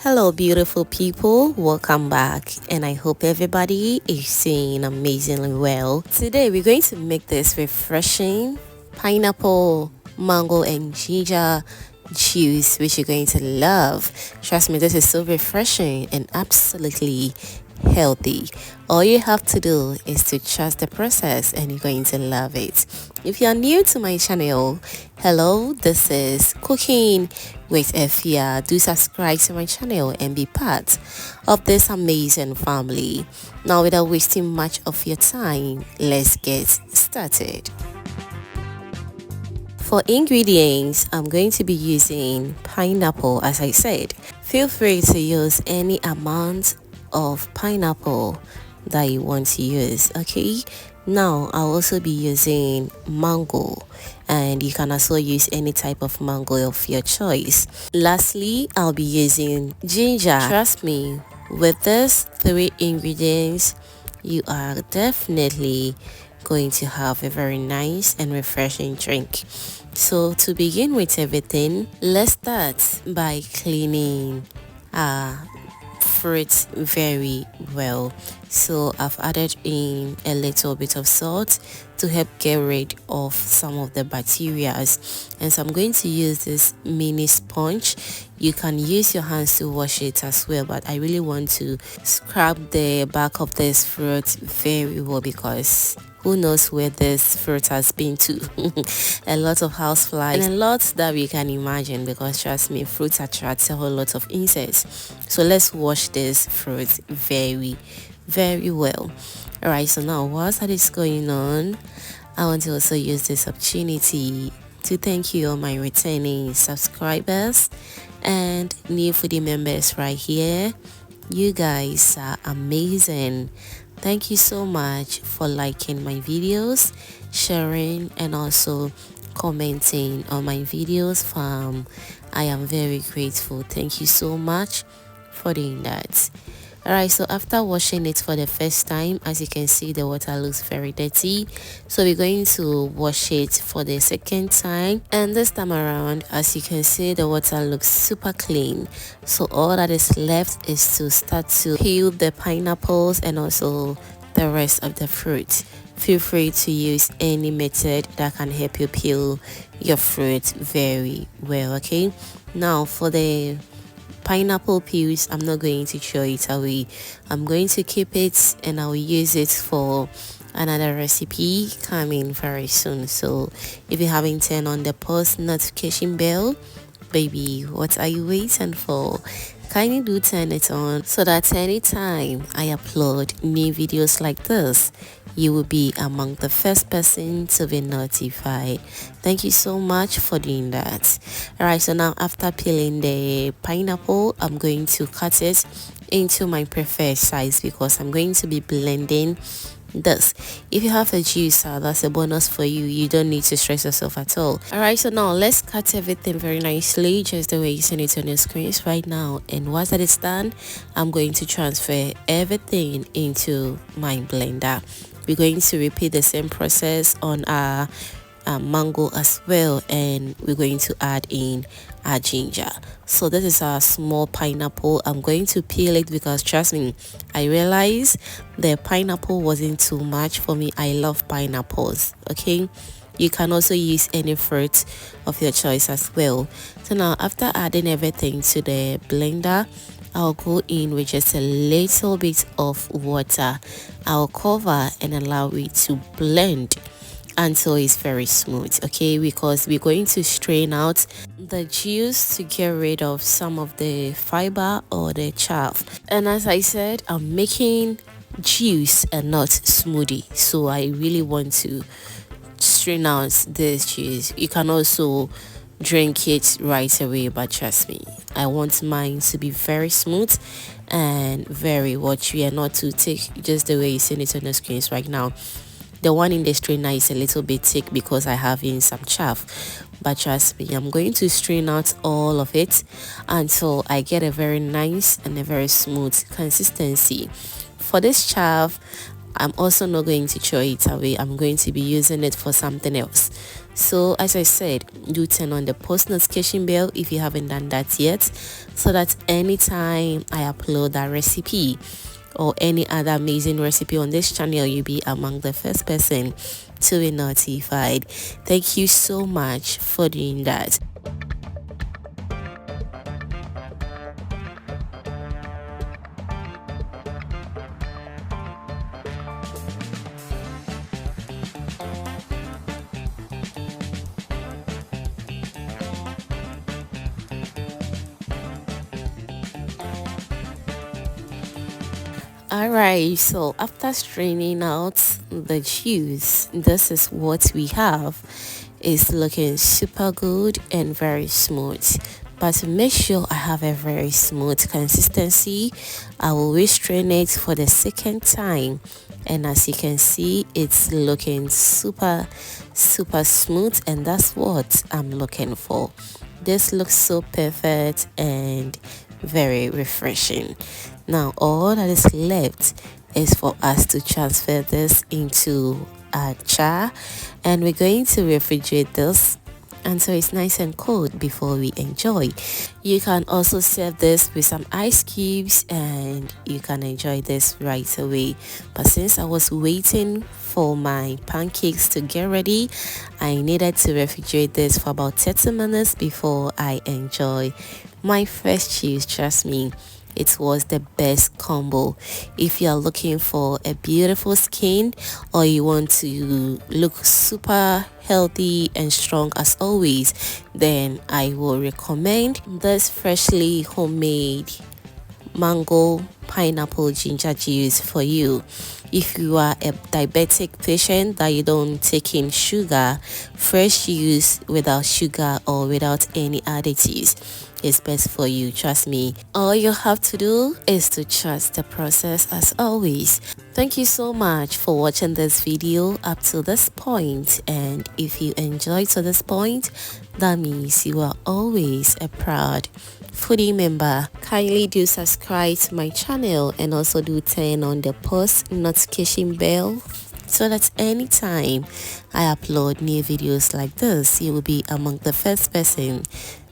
Hello, beautiful people. Welcome back, and I hope everybody is doing amazingly well. Today, we're going to make this refreshing pineapple, mango, and ginger juice, which you're going to love. Trust me, this is so refreshing and absolutely healthy. All you have to do is to trust the process and you're going to love it. If you are new to my channel, hello, this is Cooking with Efia. Do subscribe to my channel and be part of this amazing family. Now, without wasting much of your time, let's get started. For ingredients, I'm going to be using pineapple. As I said, feel free to use any amount of pineapple that you want to use. Okay, now I'll also be using mango, and you can also use any type of mango of your choice. Lastly, I'll be using ginger. Trust me, with these three ingredients, you are definitely going to have a very nice and refreshing drink. So to begin with everything, let's start by cleaning fruits very well. So I've added in a little bit of salt to help get rid of some of the bacteria, and so I'm going to use this mini sponge. You can use your hands to wash it as well, but I really want to scrub the back of this fruit very well, because who knows where this fruit has been to. A lot of houseflies and a lot that we can imagine, because trust me, fruits attract a whole lot of insects. So let's wash this fruit very well. All right, so now whilst that is going on, I want to also use this opportunity to thank you, all my returning subscribers and new foodie members right here. You guys are amazing. Thank you so much for liking my videos, sharing, and also commenting on my videos, fam. I am very grateful. Thank you so much for doing that. Alright, so after washing it for the first time, as you can see, the water looks very dirty, so we're going to wash it for the second time, and this time around, as you can see, the water looks super clean. So all that is left is to start to peel the pineapples and also the rest of the fruit. Feel free to use any method that can help you peel your fruit very well. Okay, now for the pineapple peels, I'm not going to throw it away. I'm going to keep it and I will use it for another recipe coming very soon. So if you haven't turned on the post notification bell, baby, what are you waiting for? Kindly do turn it on so that anytime I upload new videos like this, you will be among the first person to be notified. Thank you so much for doing that. Alright, so now after peeling the pineapple, I'm going to cut it into my preferred size, because I'm going to be blending this. If you have a juicer, that's a bonus for you. You don't need to stress yourself at all. Alright, so now let's cut everything very nicely, just the way you see it on your screens right now. And once that is done, I'm going to transfer everything into my blender. We're going to repeat the same process on our mango as well, and we're going to add in our ginger. So this is our small pineapple. I'm going to peel it because trust me, I realized the pineapple wasn't too much for me. I love pineapples. Okay, you can also use any fruit of your choice as well. So now after adding everything to the blender, I'll go in with just a little bit of water. I'll cover and allow it to blend until it's very smooth, okay, because we're going to strain out the juice to get rid of some of the fiber or the chaff. And as I said, I'm making juice and not smoothie, so I really want to strain out this juice. You can also drink it right away, but trust me, I want mine to be very smooth and very watery, and not to thick, just the way you see it on the screens right now. The one in the strainer is a little bit thick because I have in some chaff, but trust me, I'm going to strain out all of it until I get a very nice and a very smooth consistency. For this chaff, I'm also not going to throw it away. I'm going to be using it for something else. So as I said, do turn on the post notification bell if you haven't done that yet, so that anytime I upload that recipe or any other amazing recipe on this channel, you'll be among the first person to be notified. Thank you so much for doing that. Alright, so after straining out the juice, this is what we have. It's looking super good and very smooth. But to make sure I have a very smooth consistency, I will restrain it for the second time. And as you can see, it's looking super smooth, and that's what I'm looking for. This looks so perfect and very refreshing. Now all that is left is for us to transfer this into a jar, and we're going to refrigerate this until it's nice and cold before we enjoy. You can also serve this with some ice cubes and you can enjoy this right away. But since I was waiting for my pancakes to get ready, I needed to refrigerate this for about 30 minutes before I enjoy my fresh cheese. Trust me, it was the best combo. If you are looking for a beautiful skin or you want to look super healthy and strong as always, then I will recommend this freshly homemade mango pineapple ginger juice for you. If you are a diabetic patient that you don't take in sugar, fresh juice without sugar or without any additives is best for you. Trust me, all you have to do is to trust the process as always. Thank you so much for watching this video up to this point, and if you enjoyed to this point, that means you are always a proud foodie member. Kindly do subscribe to my channel and also do turn on the post notification bell so that anytime I upload new videos like this, you will be among the first person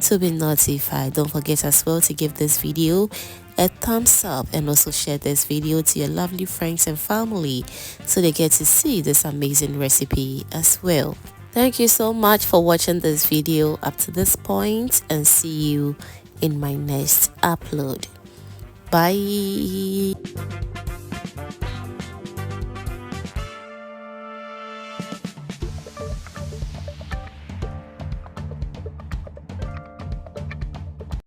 to be notified. Don't forget as well to give this video a thumbs up and also share this video to your lovely friends and family so they get to see this amazing recipe as well. Thank you so much for watching this video up to this point, and see you in my next upload. Bye.